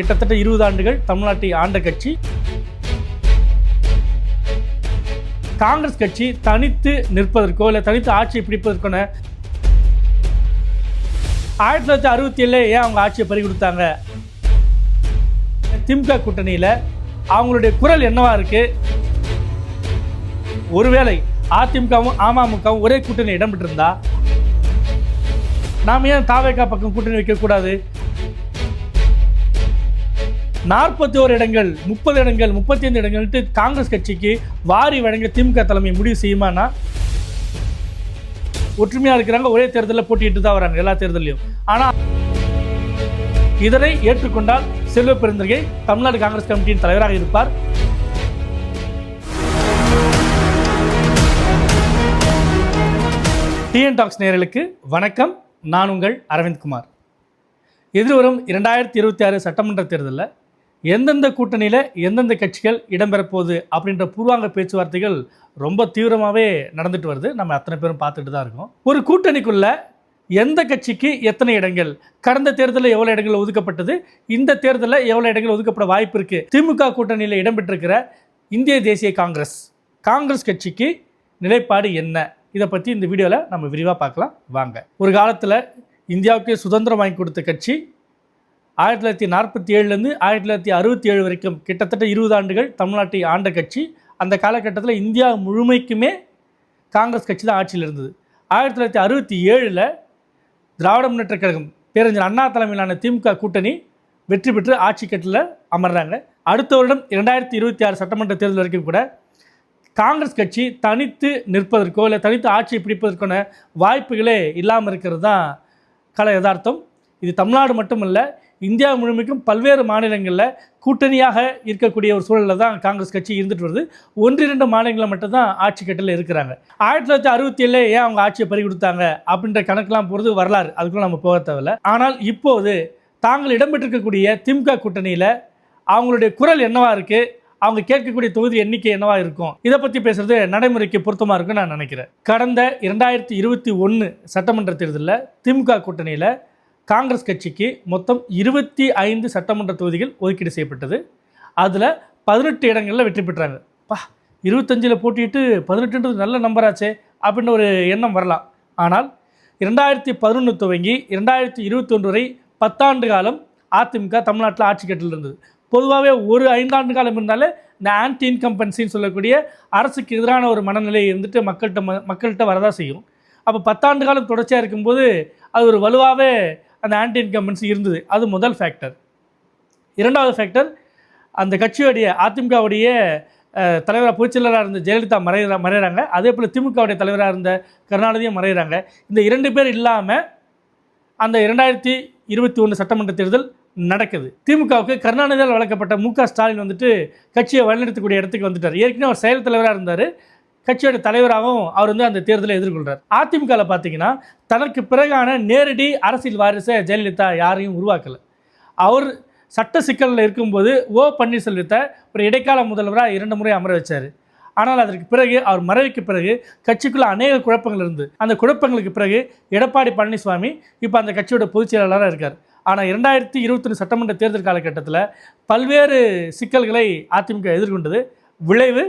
கிட்டத்தட்ட 20 ஆண்டுகள் தமிழ்நாட்டை ஆண்ட கட்சி காங்கிரஸ் கட்சி தனித்து நிற்பதற்கோ இல்லை தனித்து ஆட்சியை பிடிப்பதற்கான 1967 ஏன் அவங்க ஆட்சியை பறி கொடுத்தாங்க? திமுக கூட்டணியில் அவங்களுடைய குரல் என்னவா இருக்கு? ஒருவேளை அதிமுகவும் அமமுகவும் ஒரே கூட்டணி இடம்பெற்றிருந்தா நாம் ஏன் தாவேகா பக்கம் கூட்டணி வைக்கக்கூடாது? 41 இடங்கள் 30 இடங்கள் 35 இடங்கள்ட்டு காங்கிரஸ் கட்சிக்கு வாரி வழங்க திமுக தலைமை முடிவு செய்யுமானா? ஒற்றுமையாக இருக்கிறாங்க, ஒரே தேர்தலில் போட்டிட்டு தான் வராங்க எல்லா தேர்தலையும். ஆனால் இதனை ஏற்றுக்கொண்டால் செல்வ பெருந்தகை தமிழ்நாடு காங்கிரஸ் கமிட்டியின் தலைவராக இருப்பார். டிஎன் டாக்ஸ் நேயர்களுக்கு வணக்கம். நான் உங்கள் அரவிந்த்குமார். எதிர்வரும் 2026 சட்டமன்ற தேர்தலில் எந்தெந்த கூட்டணியில் எந்தெந்த கட்சிகள் இடம்பெறப்போகுது அப்படின்ற பூர்வாங்க பேச்சுவார்த்தைகள் ரொம்ப தீவிரமாகவே நடந்துட்டு வருது. நம்ம அத்தனை பேரும் பார்த்துட்டு தான் இருக்கோம். ஒரு கூட்டணிக்குள்ள எந்த கட்சிக்கு எத்தனை இடங்கள், கடந்த தேர்தலில் எவ்வளோ இடங்கள் ஒதுக்கப்பட்டது, இந்த தேர்தலில் எவ்வளோ இடங்கள் ஒதுக்கப்பட வாய்ப்பு இருக்குது, திமுக கூட்டணியில் இடம்பெற்றிருக்கிற இந்திய தேசிய காங்கிரஸ் கட்சிக்கு நிலைப்பாடு என்ன, இதை பற்றி இந்த வீடியோவில் நம்ம விரிவாக பார்க்கலாம் வாங்க. ஒரு காலத்தில் இந்தியாவுக்கு சுதந்திரம் வாங்கி கொடுத்த கட்சி 1947 1967 வரைக்கும் கிட்டத்தட்ட 20 ஆண்டுகள் தமிழ்நாட்டை ஆண்ட கட்சி. அந்த காலகட்டத்தில் இந்தியா முழுமைக்குமே காங்கிரஸ் கட்சி தான் ஆட்சியில் இருந்தது. 1967 திராவிட முன்னேற்ற கழகம் பேரறிஞர் அண்ணா தலைமையிலான திமுக கூட்டணி வெற்றி பெற்று ஆட்சி கட்டில் அமர்றாங்க. அடுத்த வருடம் 2026 சட்டமன்ற தேர்தல் வரைக்கும் கூட காங்கிரஸ் கட்சி தனித்து நிற்பதற்கோ இல்லை தனித்து ஆட்சியை பிடிப்பதற்கான வாய்ப்புகளே இல்லாமல் இருக்கிறது தான் கல யதார்த்தம். இது தமிழ்நாடு மட்டுமல்ல, இந்தியா முழுமைக்கும் பல்வேறு மாநிலங்களில் கூட்டணியாக இருக்கக்கூடிய ஒரு சூழலில் தான் காங்கிரஸ் கட்சி இருந்துட்டு வருது. 1-2 மாநிலங்களில் மட்டும்தான் ஆட்சி கட்டில் இருக்கிறாங்க. 1967 ஏன் அவங்க ஆட்சியை பறி கொடுத்தாங்க அப்படின்ற கணக்கெலாம் போகிறது வரலாறு, அதுக்குள்ள நம்ம போக தேவையில்லை. ஆனால் இப்போது தாங்கள் இடம்பெற்றிருக்கக்கூடிய திமுக கூட்டணியில் அவங்களுடைய குரல் என்னவா இருக்குது, அவங்க கேட்கக்கூடிய தொகுதி எண்ணிக்கை என்னவா இருக்கும், இதை பற்றி பேசுறது நடைமுறைக்கு பொருத்தமாக இருக்குன்னு நான் நினைக்கிறேன். கடந்த 2021 சட்டமன்ற தேர்தலில் திமுக கூட்டணியில் காங்கிரஸ் கட்சிக்கு மொத்தம் 25 சட்டமன்ற தொகுதிகள் ஒதுக்கீடு செய்யப்பட்டது. அதில் 18 இடங்களில் வெற்றி பெற்றாங்க. 25 போட்டிட்டு 18 நல்ல நம்பராச்சே அப்படின்னு ஒரு எண்ணம் வரலாம். ஆனால் 2011 துவங்கி 2021 வரை 10 ஆண்டு காலம் அதிமுக தமிழ்நாட்டில் ஆட்சி கட்டில் இருந்தது. பொதுவாகவே ஒரு 5 ஆண்டு காலம் இருந்தாலே இந்த ஆன்டி இன்கம்பன்சின்னு சொல்லக்கூடிய அரசுக்கு எதிரான ஒரு மனநிலை இருந்துட்டு மக்கள்கிட்ட வரதான் செய்யும். அப்போ 10 ஆண்டு காலம் தொடர்ச்சியாக இருக்கும்போது அது ஒரு வலுவாகவே அந்த ஆன்டி இன்கம்பன்சி இருந்தது. அது முதல் ஃபேக்டர். இரண்டாவது ஃபேக்டர், அந்த கட்சியோடைய அதிமுகவுடைய தலைவராக பொதுச்செயலராக இருந்த ஜெயலலிதா மறைகிறாங்க. அதே போல் திமுகவுடைய தலைவராக இருந்த கருணாநிதியும் மறைகிறாங்க. இந்த 2 பேர் இல்லாமல் அந்த 2021 சட்டமன்ற தேர்தல் நடக்குது. திமுகவுக்கு கருணாநிதியால் வழங்கப்பட்ட மு.க. ஸ்டாலின் வந்துட்டு கட்சியை வழிநடத்தக்கூடிய இடத்துக்கு வந்துட்டார். ஏற்கனவே அவர் செயல் தலைவராக இருந்தார், கட்சியோட தலைவராகவும் அவர் அந்த தேர்தலை எதிர்கொள்கிறார். அதிமுகவில் பார்த்தீங்கன்னா தனக்கு பிறகான நேரடி அரசியல் வாரிசை ஜெயலலிதா யாரையும் உருவாக்கலை. அவர் சட்ட சிக்கலில் இருக்கும்போது ஓ பன்னீர்செல்வத்தை ஒரு இடைக்கால முதல்வராக 2 முறை அமர வச்சார். ஆனால் அதற்கு பிறகு அவர் மறைவுக்கு பிறகு கட்சிக்குள்ளே அநேக குழப்பங்கள் இருந்து அந்த குழப்பங்களுக்கு பிறகு எடப்பாடி பழனிசாமி இப்போ அந்த கட்சியோட பொதுச் செயலாளராக இருக்கார். ஆனால் 2021 சட்டமன்ற தேர்தல் காலகட்டத்தில் பல்வேறு சிக்கல்களை அதிமுக எதிர்கொண்டது. விளைவு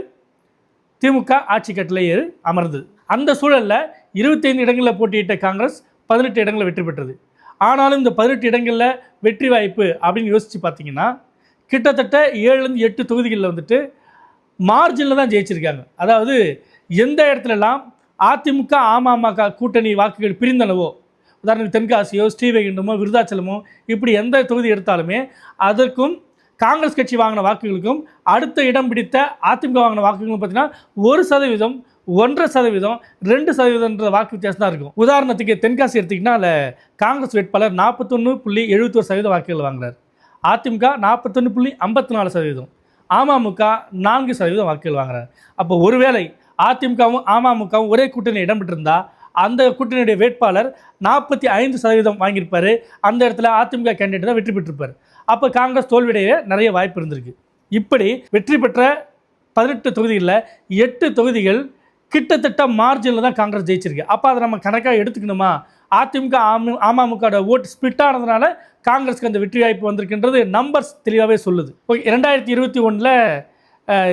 திமுக ஆட்சி கட்டிலே அமர்ந்தது. அந்த சூழலில் 25 இடங்களில் போட்டியிட்ட காங்கிரஸ் 18 இடங்களில் வெற்றி பெற்றது. ஆனாலும் இந்த 18 இடங்களில் வெற்றி வாய்ப்பு அப்படின்னு யோசித்து பார்த்தீங்கன்னா கிட்டத்தட்ட 7-8 தொகுதிகளில் வந்துட்டு மார்ஜினில் தான் ஜெயிச்சிருக்காங்க. அதாவது எந்த இடத்துலலாம் அதிமுக அமமுக கூட்டணி வாக்குகள் பிரிந்தனவோ, உதாரணத்துக்கு தென்காசியோ ஸ்ரீவைகுண்டமோ விருதாச்சலமோ இப்படி எந்த தொகுதி எடுத்தாலுமே அதற்கும் காங்கிரஸ் கட்சி வாங்கின வாக்குகளுக்கும் அடுத்த இடம் பிடித்த அதிமுக வாங்கின வாக்குகளும் பார்த்தீங்கன்னா 1%, 1.5%, 2% வாக்கு வித்தியாசம் தான் இருக்கும். உதாரணத்துக்கு தென்காசி எடுத்திங்கன்னா அதில் காங்கிரஸ் வேட்பாளர் 41.71% வாக்குகள் வாங்குறார். அதிமுக 41.54%, அமமுக 4% வாக்குகள் வாங்குறார். அப்போ ஒருவேளை அதிமுகவும் அமமுகவும் ஒரே கூட்டணி இடம்பெற்றிருந்தா அந்த கூட்டணியுடைய வேட்பாளர் 45% வாங்கியிருப்பார். அந்த இடத்துல அதிமுக கேண்டிடேட் தான் வெற்றி பெற்றிருப்பார். அப்போ காங்கிரஸ் தோல்வியடைய நிறைய வாய்ப்பு இருந்திருக்கு. இப்படி வெற்றி பெற்ற 18 தொகுதிகளில் 8 தொகுதிகள் கிட்டத்தட்ட மார்ஜினில் தான் காங்கிரஸ் ஜெயிச்சிருக்கு. அப்போ அதை நம்ம கணக்காக எடுத்துக்கணுமா அதிமுக அமமுக ஓட்டு ஸ்பிட் ஆனதுனால காங்கிரஸ்க்கு அந்த வெற்றி வாய்ப்பு வந்திருக்கின்றது நம்பர்ஸ் தெளிவாகவே சொல்லுது. ஓகே, 2021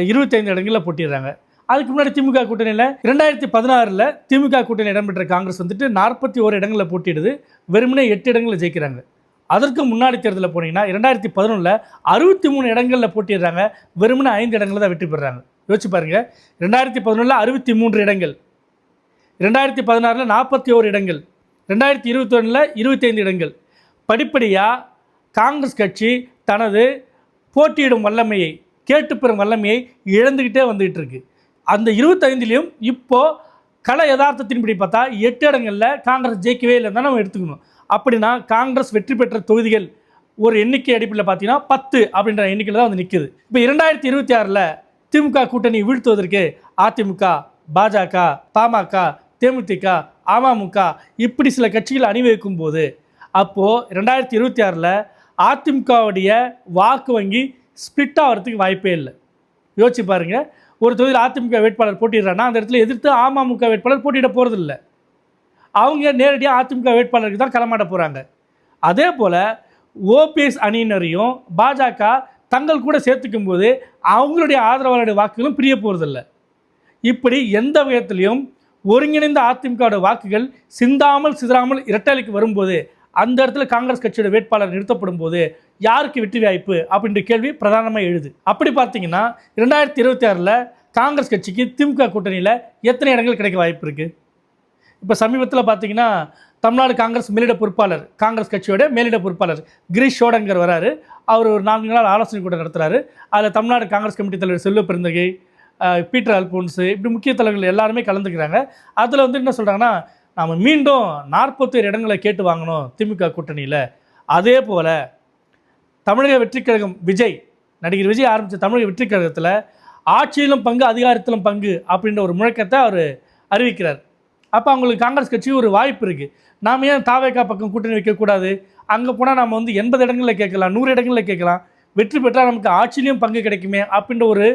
25 இடங்களில் போட்டிடுறாங்க. அதுக்கு முன்னாடி திமுக கூட்டணியில் 2016 திமுக கூட்டணி இடம்பெற்ற காங்கிரஸ் வந்துட்டு 41 இடங்களில் போட்டிடுது, வெறுமனே 8 இடங்களில் ஜெயிக்கிறாங்க. அதற்கு முன்னாடி தேர்தலில் போனீங்கன்னா 2011 63 இடங்களில் போட்டிடுறாங்க, வெறுமனே 5 இடங்களில் தான் வெற்றி பெறுறாங்க. யோசிச்சு பாருங்கள், 2011 63 இடங்கள், 2016 41 இடங்கள், 2021 25 இடங்கள். படிப்படியாக காங்கிரஸ் கட்சி தனது போட்டியிடும் வல்லமையை, கேட்டுப்பெறும் வல்லமையை இழந்துக்கிட்டே வந்துகிட்டு இருக்கு. அந்த 25லையும் இப்போது கள யதார்த்தத்தின்படி பார்த்தா 8 இடங்களில் காங்கிரஸ் ஜெயிக்கவே இல்லைன்னு தான் நம்ம எடுத்துக்கணும். அப்படின்னா காங்கிரஸ் வெற்றி பெற்ற தொகுதிகள் ஒரு எண்ணிக்கை அடிப்படையில் பார்த்தீங்கன்னா 10 அப்படின்ற எண்ணிக்கையில் தான் வந்து நிற்குது. இப்போ 2026 திமுக கூட்டணி வீழ்த்துவதற்கு அதிமுக, பாஜக, பாமக, தேமுதிக, அமமுக இப்படி சில கட்சிகள் அணிவகுக்கும் போது அப்போது 2026 அதிமுகவுடைய வாக்கு வங்கி ஸ்பிளிட் ஆகிறதுக்கு வாய்ப்பே இல்லை. யோசிச்சு பாருங்கள், ஒரு தொகுதியில் அதிமுக வேட்பாளர் போட்டிடுறாங்கன்னா அந்த இடத்துல எதிர்த்து அமமுக வேட்பாளர் போட்டியிட போகிறதில்ல, அவங்க நேரடியாக அதிமுக வேட்பாளருக்கு தான் களமாட போகிறாங்க. அதே போல் ஓபிஎஸ் அணியினரையும் பாஜக தங்கள் கூட சேர்த்துக்கும் போது அவங்களுடைய ஆதரவாளருடைய வாக்குகளும் பிரிய போகிறதில்ல. இப்படி எந்த விதத்திலையும் ஒருங்கிணைந்த அதிமுகவோட வாக்குகள் சிந்தாமல் சிதறாமல் இரட்டைக்கு வரும்போது அந்த இடத்துல காங்கிரஸ் கட்சியோட வேட்பாளர் நிறுத்தப்படும் போது யாருக்கு வெற்றி வாய்ப்பு அப்படின்ற கேள்வி பிரதானமாக எழுது. அப்படி பார்த்தீங்கன்னா 2026 காங்கிரஸ் கட்சிக்கு திமுக கூட்டணியில் எத்தனை இடங்கள் கிடைக்க வாய்ப்பு இருக்குது? இப்போ சமீபத்தில் பார்த்தீங்கன்னா தமிழ்நாடு காங்கிரஸ் மேலிட பொறுப்பாளர், காங்கிரஸ் கட்சியோட மேலிட பொறுப்பாளர் கிரீஷ் ஷோடங்கர் வராரு. அவர் ஒரு 4 நாள் ஆலோசனை கூட நடத்துகிறாரு. அதில் தமிழ்நாடு காங்கிரஸ் கமிட்டி தலைவர் செல்வ பெருந்தகை, பீட்டர் அல்போன்ஸு இப்படி முக்கிய தலைவர்கள் எல்லாருமே கலந்துக்கிறாங்க. அதில் வந்து என்ன சொல்கிறாங்கன்னா, நாம் மீண்டும் 41 இடங்களை கேட்டு வாங்கணும் திமுக கூட்டணியில். அதே போல் தமிழக வெற்றி கழகம் நடிகர் விஜய் ஆரம்பித்த தமிழக வெற்றி கழகத்தில் ஆட்சியிலும் பங்கு அதிகாரத்திலும் பங்கு அப்படின்ற ஒரு முழக்கத்தை அவர் அறிவிக்கிறார். அப்போ அவங்களுக்கு காங்கிரஸ் கட்சி ஒரு வாய்ப்பு இருக்குது. நாம் ஏன் தாவேகா பக்கம் கூட்டணி வைக்கக்கூடாது? அங்கே போனால் நம்ம வந்து 80 இடங்களில் கேட்கலாம், 100 இடங்களில் கேட்கலாம், வெற்றி பெற்றால் நமக்கு ஆட்சியிலையும் பங்கு கிடைக்குமே அப்படின்ற ஒரு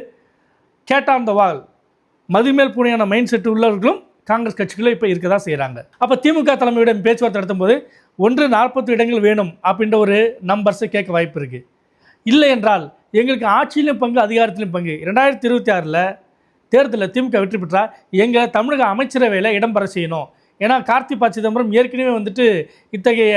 கேட்டான் த வால் மதுமேல் பூனையான மைண்ட் செட் உள்ளவர்களும் காங்கிரஸ் கட்சிகளும் இப்போ இருக்க தான் செய்கிறாங்க. அப்போ திமுக தலைமையுடன் பேச்சுவார்த்தை நடத்தும்போது 40 இடங்கள் வேணும் அப்படின்ற ஒரு நம்பர்ஸை கேட்க வாய்ப்பு இருக்குது. இல்லை என்றால் எங்களுக்கு ஆட்சியிலும் பங்கு அதிகாரத்திலும் பங்கு. 2026 தேர்தலில் திமுக வெற்றி பெற்றால் எங்கள் தமிழக அமைச்சரவையில் இடம்பெற செய்யணும். ஏன்னா கார்த்தி ப. சிதம்பரம் ஏற்கனவே வந்துட்டு இத்தகைய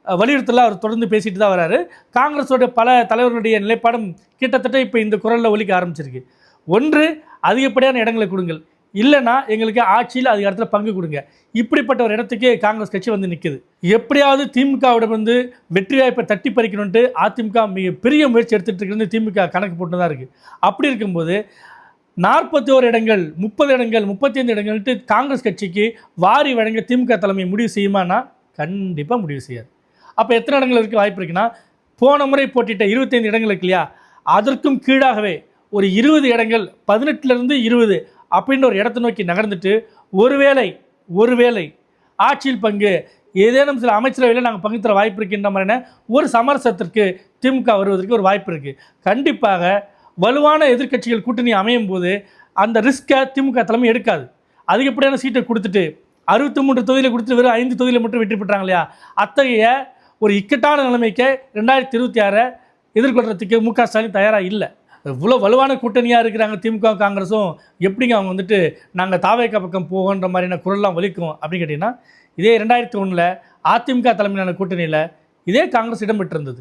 வலியுறுத்தலாம் அவர் தொடர்ந்து பேசிட்டு தான் வராரு. காங்கிரஸோட பல தலைவர்களுடைய நிலைப்பாடும் கிட்டத்தட்ட இப்போ இந்த குரலில் ஒலிக்க ஆரம்பிச்சிருக்கு. ஒன்று, அதிகப்படியான இடங்களை கொடுங்கள், இல்லைன்னா எங்களுக்கு ஆட்சியில் அதிகாரத்தில் பங்கு கொடுங்க. இப்படிப்பட்ட ஒரு இடத்துக்கு காங்கிரஸ் கட்சி வந்து நிற்குது. எப்படியாவது திமுகவிடம் வந்து வெற்றி வாய்ப்பை தட்டி பறிக்கணுன்ட்டு அதிமுக மிக பெரிய முயற்சி எடுத்துகிட்டு இருக்கிறது திமுக கணக்கு போட்டு தான் இருக்குது. அப்படி இருக்கும்போது 41 இடங்கள், 30 இடங்கள், 35 இடங்கள்ட்டு காங்கிரஸ் கட்சிக்கு வாரி வழங்க திமுக தலைமை முடிவு செய்யுமானா கண்டிப்பாக முடிவு செய்யாது. அப்போ எத்தனை இடங்கள் இருக்க வாய்ப்பு இருக்குன்னா, போன முறை போட்டிட்ட 25 இடங்கள் இருக்கு இல்லையா, அதற்கும் கீழாகவே ஒரு 20 இடங்கள், 18லேருந்து 20 அப்படின்ற ஒரு இடத்தை நோக்கி நகர்ந்துட்டு ஒருவேளை ஆட்சியில் பங்கு ஏதேனும் சில அமைச்சரவையில் நாங்கள் பங்கு தர வாய்ப்பு இருக்கின்ற மாதிரியான ஒரு சமரசத்திற்கு திமுக வருவதற்கு ஒரு வாய்ப்பு இருக்குது. கண்டிப்பாக வலுவான எதிர்க்கட்சிகள் கூட்டணி அமையும் போது அந்த ரிஸ்க்கை திமுக தலைமை எடுக்காது. அதிகப்படியான சீட்டை கொடுத்துட்டு 63 தொகுதியில் கொடுத்துட்டு வெறும் 5 தொகுதியில் மட்டும் வெற்றி பெற்றாங்க இல்லையா, அத்தகைய ஒரு இக்கட்டான நிலைமைக்கு 2026 எதிர்கொள்கிறதுக்கு முக ஸ்டாலின் தயாராக இல்லை. இவ்வளோ வலுவான கூட்டணியாக இருக்கிறாங்க திமுக காங்கிரஸும், எப்படிங்க அவங்க வந்துட்டு நாங்கள் தாவேகா பக்கம் போகன்ற மாதிரியான குரல்லாம் ஒலிக்கும் அப்படின்னு கேட்டிங்கன்னா, இதே 2001 அதிமுக தலைமையிலான கூட்டணியில் இதே காங்கிரஸ் இடம்பெற்றிருந்தது.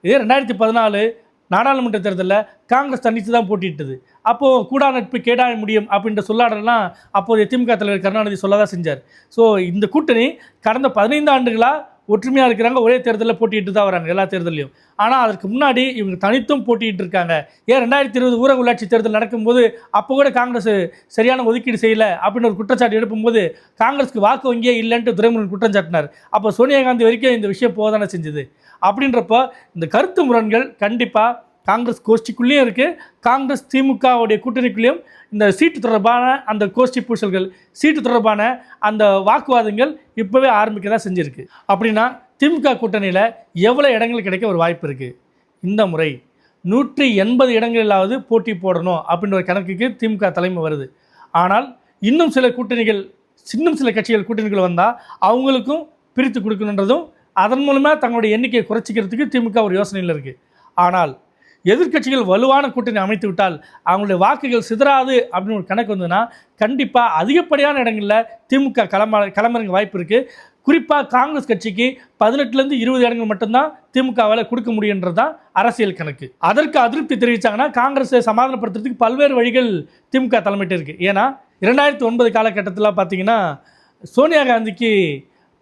இதே 2014 நாடாளுமன்ற தேர்தலில் காங்கிரஸ் தனித்து தான் போட்டிட்டது. அப்போது கூடா நட்பு கேடா முடியும் அப்படின்ற சொல்லாடலாம் அப்போதைய திமுக தலைவர் கருணாநிதி சொல்ல தான் செஞ்சார். ஸோ இந்த கூட்டணி கடந்த 15 ஆண்டுகளாக ஒற்றுமையாக இருக்கிறாங்க, ஒரே தேர்தலில் போட்டிட்டு தான் வராங்க எல்லா தேர்தலையும். ஆனால் அதற்கு முன்னாடி இவங்க தனித்தும் போட்டிட்டு இருக்காங்க. ஏன் 2020 ஊரக உள்ளாட்சி தேர்தல் நடக்கும்போது அப்போ கூட காங்கிரஸ் சரியான ஒதுக்கீடு செய்யலை அப்படின்னு ஒரு குற்றச்சாட்டு எழுப்பும்போது காங்கிரஸுக்கு வாக்கு வங்கியே இல்லைன்ட்டு துரைமுருகன் குற்றம் சாட்டினார். அப்போ சோனியா காந்தி வரைக்கும் இந்த விஷயம் போதானே செஞ்சுது. அப்படின்றப்போ இந்த கருத்து முரண்கள் கண்டிப்பாக காங்கிரஸ் கோஷ்டிக்குள்ளேயும் இருக்குது, காங்கிரஸ் திமுகவுடைய கூட்டணிக்குள்ளேயும் இந்த சீட்டு தொடர்பான அந்த கோஷ்டி பூசல்கள், சீட்டு தொடர்பான அந்த வாக்குவாதங்கள் இப்போவே ஆரம்பிக்க தான் செஞ்சுருக்கு. அப்படின்னா திமுக கூட்டணியில் எவ்வளோ இடங்கள் கிடைக்க ஒரு வாய்ப்பு இருக்குது? இந்த முறை 180 இடங்களிலாவது போட்டி போடணும் அப்படின்ற ஒரு கணக்குக்கு திமுக தலைமை வருது. ஆனால் இன்னும் சில கூட்டணிகள் இன்னும் சில கட்சிகள் கூட்டணிகள் வந்தால் அவங்களுக்கும் பிரித்து கொடுக்கணுன்றதும் அதன் மூலமாக தங்களுடைய எண்ணிக்கையை குறைச்சிக்கிறதுக்கு திமுக ஒரு யோசனையில் இருக்குது. ஆனால் எதிர்க்கட்சிகள் வலுவான கூட்டணி அமைத்து விட்டால் அவங்களுடைய வாக்குகள் சிதறாது அப்படின்னு ஒரு கணக்கு வந்ததுன்னா கண்டிப்பாக அதிகப்படியான இடங்களில் திமுக களமிறங்க வாய்ப்பு இருக்குது. குறிப்பாக காங்கிரஸ் கட்சிக்கு 18லேருந்து 20 இடங்கள் மட்டும்தான் திமுகவால் கொடுக்க முடியுன்றது தான் அரசியல் கணக்கு. அதற்கு அதிருப்தி தெரிவித்தாங்கன்னா காங்கிரஸை சமாதானப்படுத்துறதுக்கு பல்வேறு வழிகள் திமுக தலைமையிட்டு இருக்குது. ஏன்னா 2009 காலகட்டத்தில் பார்த்தீங்கன்னா சோனியா காந்திக்கு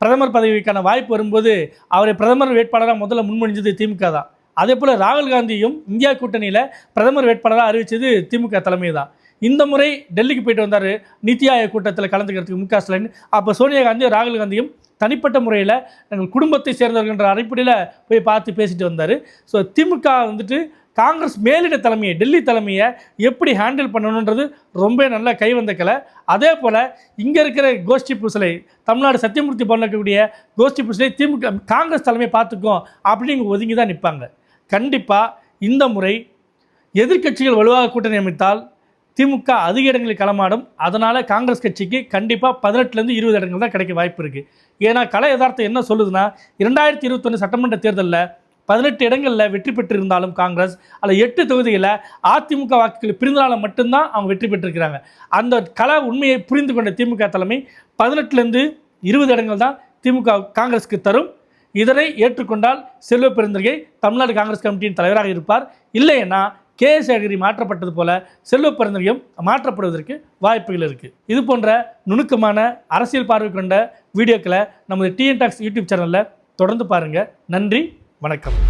பிரதமர் பதவிக்கான வாய்ப்பு வரும்போது அவரை பிரதமர் வேட்பாளராக முதல்ல முன்மொழிஞ்சது திமுக தான். அதே போல் ராகுல் காந்தியும் இந்தியா கூட்டணியில் பிரதமர் வேட்பாளராக அறிவித்தது திமுக தலைமை தான். இந்த முறை டெல்லிக்கு போயிட்டு வந்தார் நித்தி ஆயோக் கூட்டத்தில் கலந்துக்கிறதுக்கு முக ஸ்டாலின். அப்போ சோனியா காந்தியும் ராகுல் காந்தியும் தனிப்பட்ட முறையில் எங்கள் குடும்பத்தை சேர்ந்தவர்கள்ன்ற அடிப்படையில் போய் பார்த்து பேசிட்டு வந்தார். ஸோ திமுக வந்துட்டு காங்கிரஸ் மேலிட தலைமையை டெல்லி தலைமையை எப்படி ஹேண்டில் பண்ணணுன்றது ரொம்ப நல்லா கைவந்த கலை. அதே போல் இங்கே இருக்கிற கோஷ்டி பூசலை தமிழ்நாடு சத்தியமூர்த்தி பவனில் இருக்கக்கூடிய கோஷ்டி பூசலை திமுக காங்கிரஸ் தலைமையை பார்த்துக்கும் அப்படின்னு ஒதுங்கி தான் நிற்பாங்க. கண்டிப்பாக இந்த முறை எதிர்க்கட்சிகள் வலுவாக கூட்டணி அமைத்தால் திமுக அதிக இடங்களில் களமாடும். அதனால் காங்கிரஸ் கட்சிக்கு கண்டிப்பாக 18லேருந்து 20 இடங்கள் தான் கிடைக்க வாய்ப்பு இருக்குது. ஏன்னா கலை யதார்த்தம் என்ன சொல்லுதுன்னா 2021 சட்டமன்ற தேர்தலில் 18 இடங்களில் வெற்றி பெற்றிருந்தாலும் காங்கிரஸ் அதில் 8 தொகுதிகளில் அதிமுக வாக்குகள் பிரிந்தனால மட்டும்தான் அவங்க வெற்றி பெற்றிருக்கிறாங்க. அந்த கள உண்மையை புரிந்து கொண்ட திமுக தலைமை 18லேருந்து 20 இடங்கள் தான் திமுக காங்கிரஸுக்கு தரும். இதனை ஏற்றுக்கொண்டால் செல்வ பெருந்தகை தமிழ்நாடு காங்கிரஸ் கமிட்டியின் தலைவராக இருப்பார். இல்லைன்னா கே.எஸ். அழகிரி மாற்றப்பட்டது போல செல்வ பெருந்தகையும் மாற்றப்படுவதற்கு வாய்ப்புகள் இருக்குது. இது போன்ற நுணுக்கமான அரசியல் பார்வை கொண்ட வீடியோக்களை நமது டிஎன் டாக்ஸ் யூடியூப் சேனலில் தொடர்ந்து பாருங்கள். நன்றி, வணக்கம்.